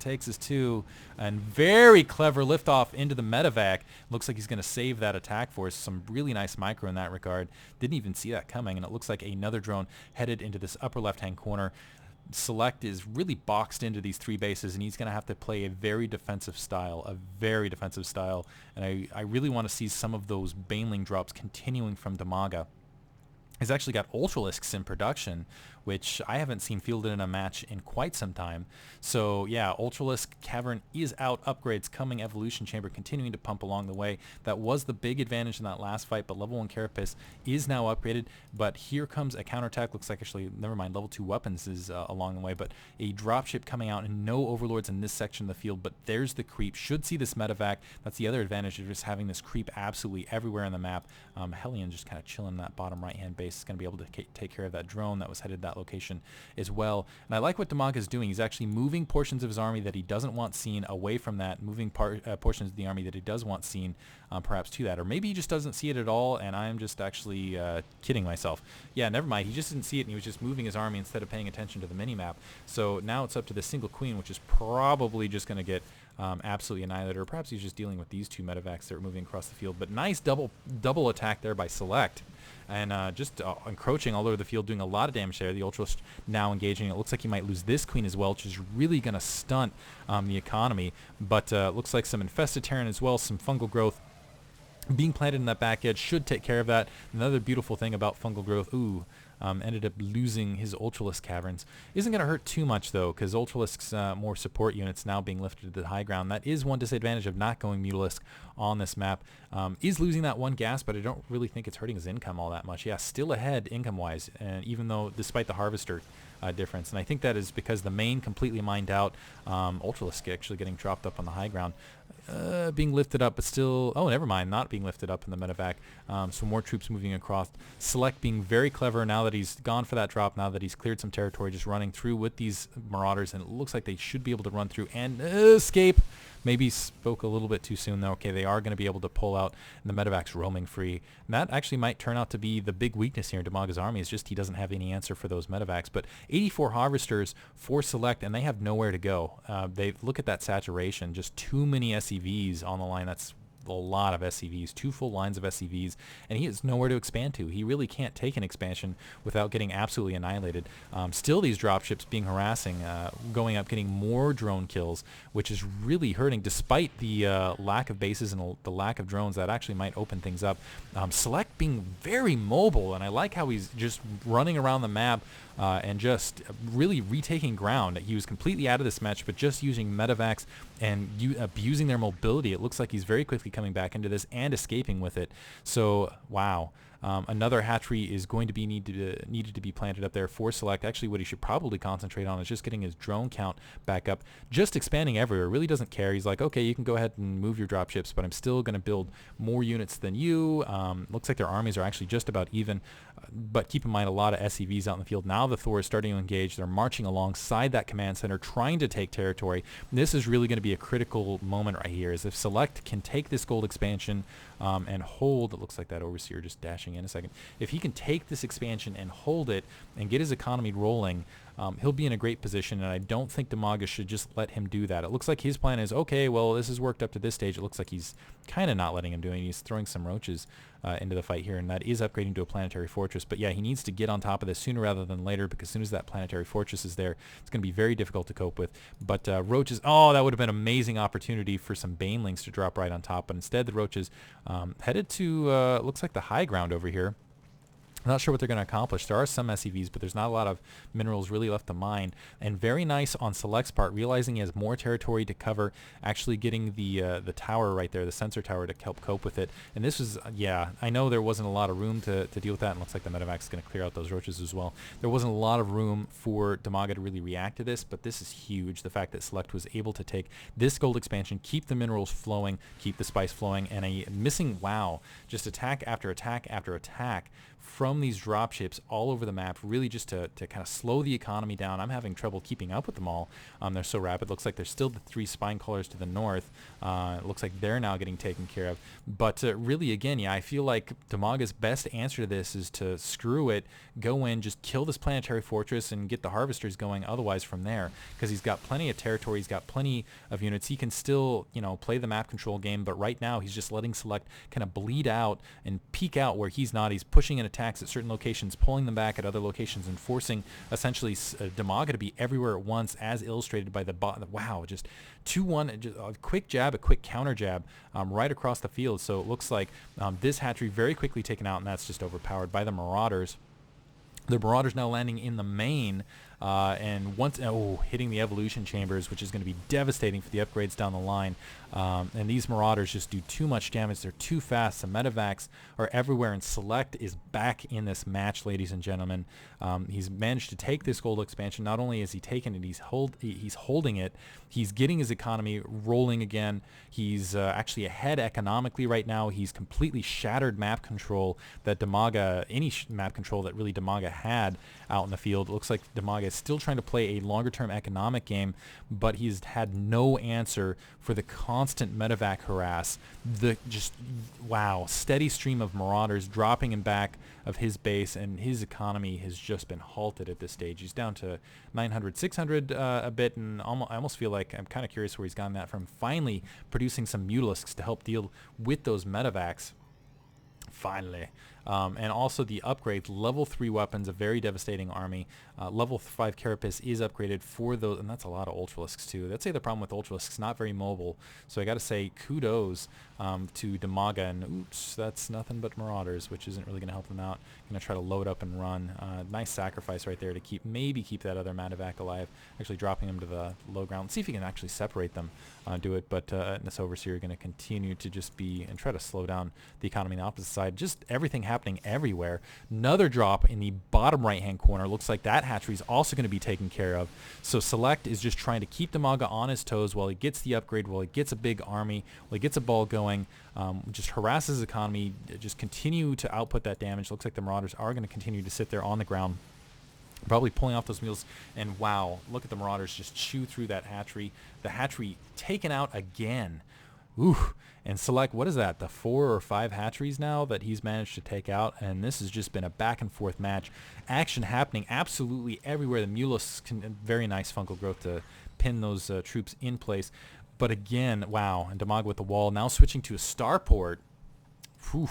takes his 2, and very clever liftoff into the Medivac. Looks like he's going to save that attack force. Some really nice micro in that regard. Didn't even see that coming, and it looks like another drone headed into this upper left-hand corner. Select is really boxed into these 3 bases, and he's going to have to play a very defensive style, and I really want to see some of those Baneling drops continuing from Dimaga. He's actually got Ultralisks in production, which I haven't seen fielded in a match in quite some time. So yeah, Ultralisk Cavern is out, upgrades coming, Evolution Chamber continuing to pump along the way. That was the big advantage in that last fight, but level 1 Carapace is now upgraded. But here comes a counterattack. Looks like, actually, never mind, level 2 weapons is along the way, but a dropship coming out, and no overlords in this section of the field, but there's the creep. Should see this Medivac. That's the other advantage of just having this creep absolutely everywhere on the map. Hellion just kind of chilling in that bottom right-hand base. Is going to be able to take care of that drone that was headed that location as well. And I like what Dimaga is doing. He's actually moving portions of his army that he doesn't want seen away from that, moving portions of the army that he does want seen perhaps to that. Or maybe he just doesn't see it at all, and I'm just actually kidding myself. Yeah, never mind. He just didn't see it, and he was just moving his army instead of paying attention to the mini-map. So now it's up to the single queen, which is probably just going to get absolutely annihilated, or perhaps he's just dealing with these 2 Medivacs that are moving across the field. But nice double attack there by Select, and just encroaching all over the field, doing a lot of damage there. The Ultralist now engaging. It looks like he might lose this queen as well, which is really going to stunt the economy. But looks like some infested Terran as well, some fungal growth being planted in that back edge should take care of that. Another beautiful thing about fungal growth, ended up losing his Ultralisk Caverns. Isn't going to hurt too much, though, because Ultralisk's more support units now being lifted to the high ground. That is one disadvantage of not going Mutalisk on this map. Is losing that 1 gas, but I don't really think it's hurting his income all that much. Yeah, still ahead income-wise, and even though, despite the Harvester difference. And I think that is because the main completely mined out, Ultralisk actually getting dropped up on the high ground. Being lifted up, but still, oh, never mind, not being lifted up in the Medivac. So more troops moving across. Select being very clever now that he's gone for that drop, now that he's cleared some territory, just running through with these Marauders, and it looks like they should be able to run through and escape. Maybe spoke a little bit too soon, though. Okay, they are going to be able to pull out, and the Medivac's roaming free. And that actually might turn out to be the big weakness here in Dimaga's army, is just he doesn't have any answer for those Medivacs. But 84 Harvesters for Select, and they have nowhere to go. They look at that saturation, just too many SCVs on the line. That's a lot of SCVs, 2 full lines of SCVs, and he has nowhere to expand to. He really can't take an expansion without getting absolutely annihilated. Still, these dropships being harassing, going up, getting more drone kills, which is really hurting, despite the lack of bases and the lack of drones. That actually might open things up. Select being very mobile, and I like how he's just running around the map and just really retaking ground. He was completely out of this match, but just using Medivacs and abusing their mobility. It looks like he's very quickly coming back into this and escaping with it. So, wow. Another hatchery is going to be needed to be planted up there for Select. Actually, what he should probably concentrate on is just getting his drone count back up. Just expanding everywhere. Really doesn't care. He's like, okay, you can go ahead and move your dropships, but I'm still going to build more units than you. Looks like their armies are actually just about even. But keep in mind, a lot of SCVs out in the field. Now the Thor is starting to engage. They're marching alongside that command center, trying to take territory. This is really going to be a critical moment right here, is if Select can take this gold expansion and hold. It looks like that Overseer just dashing in a second. If he can take this expansion and hold it and get his economy rolling, he'll be in a great position, and I don't think Dimaga should just let him do that. It looks like his plan is, okay, well, this has worked up to this stage. It looks like he's kind of not letting him do it. He's throwing some roaches into the fight here, and that is upgrading to a planetary fortress. But yeah, he needs to get on top of this sooner rather than later, because as soon as that planetary fortress is there, it's going to be very difficult to cope with. But roaches, oh, that would have been an amazing opportunity for some banelings to drop right on top, but instead the roaches headed to, looks like the high ground over here. I'm not sure what they're going to accomplish. There are some SCVs, but there's not a lot of minerals really left to mine. And very nice on Select's part, realizing he has more territory to cover, actually getting the tower right there, the sensor tower, to help cope with it. And this was, yeah, I know there wasn't a lot of room to deal with that, and looks like the Medivac is going to clear out those roaches as well. There wasn't a lot of room for Dimaga to really react to this, but this is huge. The fact that Select was able to take this gold expansion, keep the minerals flowing, keep the spice flowing, and a missing, wow, just attack after attack after attack from these dropships all over the map, really just to kind of slow the economy down. I'm having trouble keeping up with them all. They're so rapid. Looks like there's still the 3 spine callers to the north. It looks like they're now getting taken care of. But really, again, yeah, I feel like Dimaga's best answer to this is to screw it, go in, just kill this planetary fortress and get the harvesters going otherwise from there, because he's got plenty of territory, he's got plenty of units. He can still, you know, play the map control game, but right now he's just letting Select kind of bleed out and peek out where he's not. He's pushing in attacks at certain locations, pulling them back at other locations, and forcing essentially Dimaga to be everywhere at once, as illustrated by the wow, just 2-1, just a quick jab, a quick counter jab right across the field. So it looks like this hatchery very quickly taken out, and that's just overpowered by the Marauders. The Marauders now landing in the main, and once hitting the evolution chambers, which is going to be devastating for the upgrades down the line. And these Marauders just do too much damage. They're too fast. The Medivacs are everywhere, and Select is back in this match, ladies and gentlemen. He's managed to take this gold expansion. Not only has he taken it, he's holding it. He's getting his economy rolling again. He's actually ahead economically right now. He's completely shattered map control that Dimaga, any map control that really Dimaga had out in the field. It looks like Dimaga is still trying to play a longer-term economic game, but he's had no answer for the constant Medivac harass. The just, wow, steady stream of Marauders dropping him back of his base, and his economy has just been halted at this stage. He's down to 900, 600 a bit, and I almost feel like I'm kind of curious where he's gotten that from. Finally producing some Mutalisks to help deal with those Medivacs. Finally. And also the upgrades, level 3 weapons, a very devastating army. Level 5 Carapace is upgraded for those, and that's a lot of Ultralisks too. That's the problem with Ultralisks, not very mobile. So I got to say kudos to Dimaga, and oops, that's nothing but Marauders, which isn't really going to help them out. Going to try to load up and run. Nice sacrifice right there to maybe keep that other Medivac alive, actually dropping him to the low ground. See if he can actually separate them, do it. But this Overseer going to continue to just be and try to slow down the economy on the opposite side. Just everything happening everywhere. Another drop in the bottom right hand corner. Looks like that hatchery is also going to be taken care of. So Select is just trying to keep Dimaga on his toes while he gets the upgrade, while he gets a big army, while he gets a ball going. Just harass his economy, just continue to output that damage. Looks like the Marauders are going to continue to sit there on the ground, probably pulling off those mules. And wow, look at the Marauders just chew through that hatchery. The hatchery taken out again. Ooh. And Select, what is that, the 4 or 5 hatcheries now that he's managed to take out? And this has just been a back and forth match. Action happening absolutely everywhere. The Mulis, very nice fungal growth to pin those troops in place. But again, wow, and Dimaga with the wall. Now switching to a starport. Whew.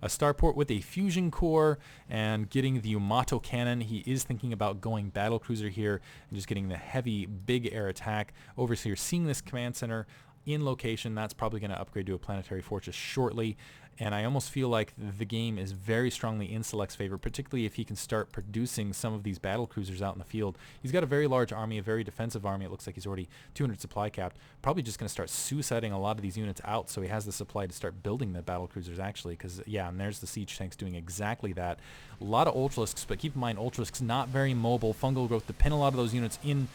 A starport with a fusion core and getting the Yamato cannon. He is thinking about going battlecruiser here and just getting the heavy big air attack. Overseer seeing this command center in location. That's probably going to upgrade to a planetary fortress shortly. And I almost feel like the game is very strongly in Select's favor, particularly if he can start producing some of these battle cruisers out in the field. He's got a very large army, a very defensive army. It looks like he's already 200 supply capped. Probably just going to start suiciding a lot of these units out so he has the supply to start building the battle cruisers actually, because yeah, and there's the siege tanks doing exactly that. A lot of Ultralisks, but keep in mind Ultralisks not very mobile. Fungal growth to pin a lot of those units in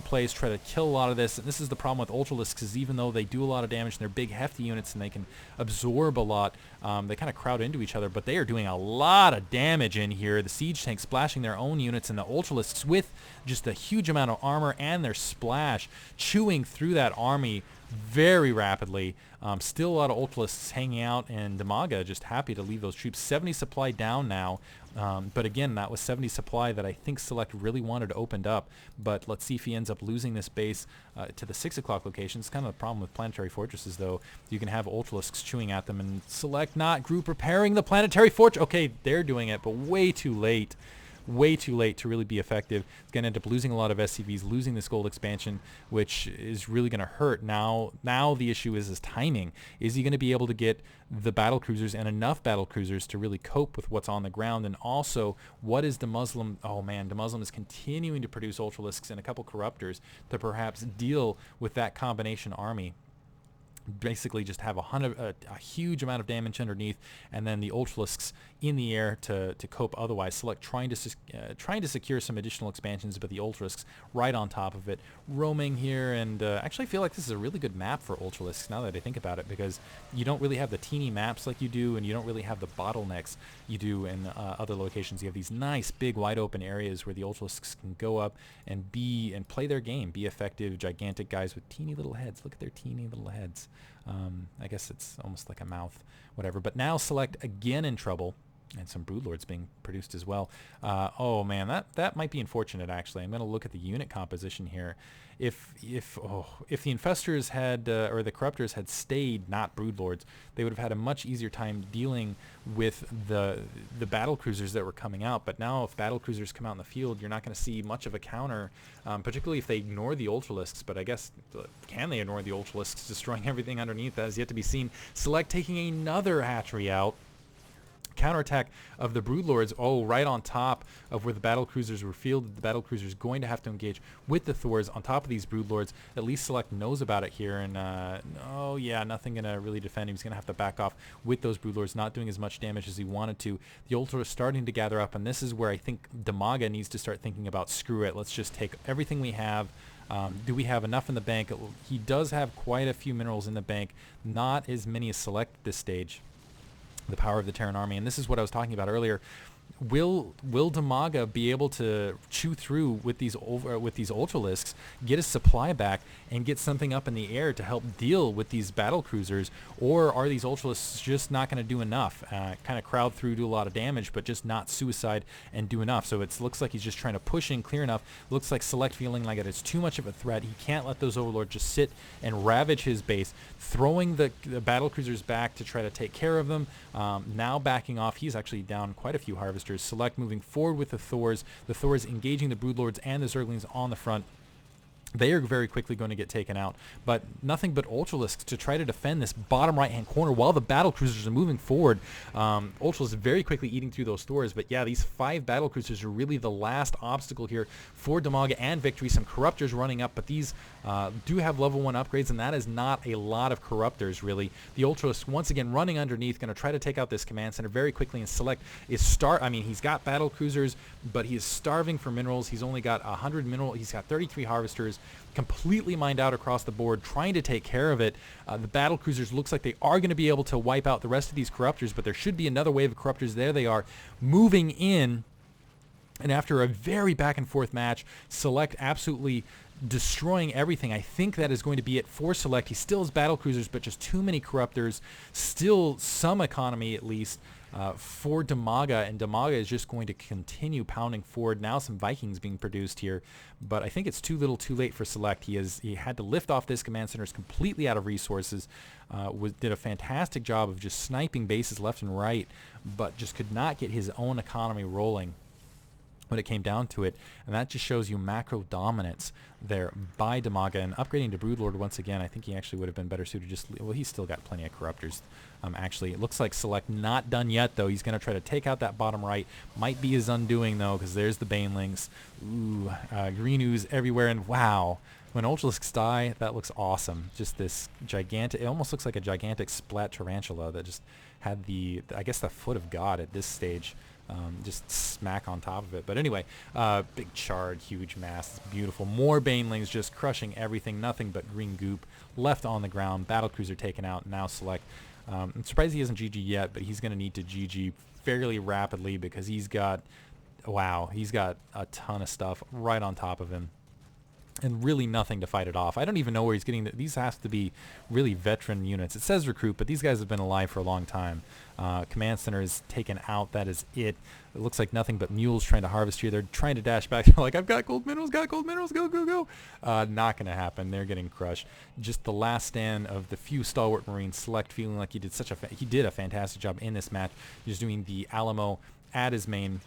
place, try to kill a lot of this. And this is the problem with Ultralisks, is even though they do a lot of damage and they're big hefty units and they can absorb a lot, they kind of crowd into each other, but they are doing a lot of damage in here. The siege tanks splashing their own units, and the Ultralisks with just a huge amount of armor and their splash chewing through that army very rapidly. Still a lot of Ultralisks hanging out, and Dimaga just happy to leave those troops. 70 supply down now, but again, that was 70 supply that I think Select really wanted opened up. But let's see if he ends up losing this base to the 6 o'clock location. It's kind of the problem with planetary fortresses, though. You can have Ultralisks chewing at them, and Select not group repairing the planetary fortress. Okay, they're doing it, but way too late. Way too late to really be effective. It's going to end up losing a lot of SCVs, losing this gold expansion, which is really going to hurt. Now the issue is his timing. Is he going to be able to get the battle cruisers and enough battle cruisers to really cope with what's on the ground? And also, what is the Muslim? Oh man, the Muslim is continuing to produce Ultralisks and a couple corruptors to perhaps deal with that combination army. basically just have a huge amount of damage underneath, and then the Ultralisks in the air to cope otherwise. Select trying to secure some additional expansions, but the Ultralisks right on top of it, roaming here, and actually I feel like this is a really good map for Ultralisks now that I think about it, because you don't really have the teeny maps like you do, and you don't really have the bottlenecks you do in other locations. You have these nice big wide open areas where the Ultralisks can go up and play their game, be effective, gigantic guys with teeny little heads. Look at their teeny little heads. I guess it's almost like a mouth, whatever. But now Select again in trouble, and some Broodlords being produced as well. Oh man, that might be unfortunate actually. I'm going to look at the unit composition here. If the Infestors had or the Corruptors had stayed not Broodlords, they would have had a much easier time dealing with the battle cruisers that were coming out. But now if battle cruisers come out in the field, you're not going to see much of a counter, particularly if they ignore the Ultralisks. But I guess, can they ignore the Ultralisks destroying everything underneath? That is yet to be seen. Select taking another hatchery out. Counterattack of the Broodlords, right on top of where the battle cruisers were fielded. The battle cruisers going to have to engage with the Thors on top of these Broodlords. At least Select knows about it here, and oh yeah, nothing gonna really defend him. He's gonna have to back off with those Broodlords, not doing as much damage as he wanted to. The Ultra is starting to gather up, and this is where I think Dimaga needs to start thinking about, screw it, let's just take everything we have. Do we have enough in the bank? He does have quite a few minerals in the bank, not as many as Select at this stage. The power of the Terran army, and this is what I was talking about earlier. Will Dimaga be able to chew through with these Ultralisks, get his supply back, and get something up in the air to help deal with these battle cruisers, or are these Ultralisks just not going to do enough? Kind of crowd through, do a lot of damage, but just not suicide and do enough. So it looks like he's just trying to push in clear enough. Looks like Select feeling like it's too much of a threat. He can't let those Overlords just sit and ravage his base, throwing the battle cruisers back to try to take care of them. Now backing off. He's actually down quite a few harvesters. Select moving forward with the Thors engaging the Broodlords and the Zerglings on the front. They are very quickly going to get taken out, but nothing but Ultralisks to try to defend this bottom right-hand corner while the battle cruisers are moving forward. Ultralisks very quickly eating through those Thors, but yeah, these 5 battle cruisers are really the last obstacle here for Dimaga and victory. Some Corruptors running up, but these do have level 1 upgrades, and that is not a lot of Corruptors, really. The Ultralisks once again running underneath, going to try to take out this command center very quickly, and Select is he's got battle cruisers, but he is starving for minerals. He's only got 100 minerals. He's got 33 harvesters, completely mined out across the board, trying to take care of it. The battle cruisers looks like they are going to be able to wipe out the rest of these Corruptors, but there should be another wave of Corruptors. There they are, moving in. And after a very back and forth match, Select absolutely destroying everything. I think that is going to be it for Select. He still has battle cruisers, but just too many Corruptors. Still some economy, at least, for Dimaga, and Dimaga is just going to continue pounding forward. Now some Vikings being produced here, but I think it's too little too late for Select. He had to lift off this command center, is completely out of resources. Did a fantastic job of just sniping bases left and right, but just could not get his own economy rolling when it came down to it, and that just shows you macro dominance there by Dimaga. And upgrading to Broodlord once again, I think he actually would have been better suited. He's still got plenty of Corruptors. Actually, it looks like Select not done yet, though. He's going to try to take out that bottom right. Might be his undoing, though, because there's the Banelings. Ooh, green ooze everywhere, and wow. When Ultralisks die, that looks awesome. Just this gigantic, it almost looks like a gigantic splat tarantula that just had I guess the foot of God at this stage. Just smack on top of it. But anyway, big charred, huge mass. It's beautiful. More Banelings just crushing everything. Nothing but green goop left on the ground. Battlecruiser taken out. Now Select. I'm surprised he hasn't GG yet, but he's going to need to GG fairly rapidly because he's got a ton of stuff right on top of him. And really nothing to fight it off. I don't even know where he's getting these have to be really veteran units. It says recruit, but these guys have been alive for a long time. Command center is taken out. That is it. It looks like nothing but mules trying to harvest here. They're trying to dash back. They're like, I've got gold minerals, go, go, go. Not going to happen. They're getting crushed. Just the last stand of the few stalwart Marines. Select feeling like he did a fantastic job in this match. Just doing the Alamo at his main.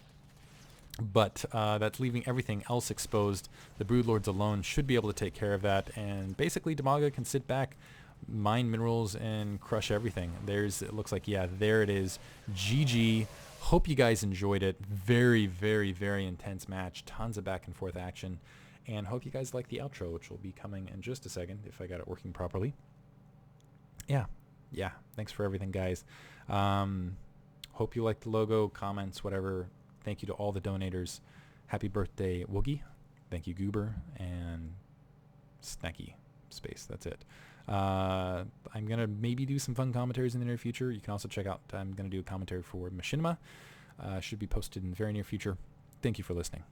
But that's leaving everything else exposed. The Broodlords alone should be able to take care of that, and basically Dimaga can sit back, mine minerals, and crush everything. It looks like, yeah, there it is. GG. Hope you guys enjoyed it. Very, very, very intense match. Tons of back and forth action, and hope you guys like the outro, which will be coming in just a second if I got it working properly. Yeah, thanks for everything, guys. Hope you like the logo, comments, whatever. Thank you to all the donators. Happy birthday, Woogie. Thank you, Goober, and Snacky Space. That's it. I'm going to maybe do some fun commentaries in the near future. You can also check out, I'm going to do a commentary for Machinima. Should be posted in the very near future. Thank you for listening.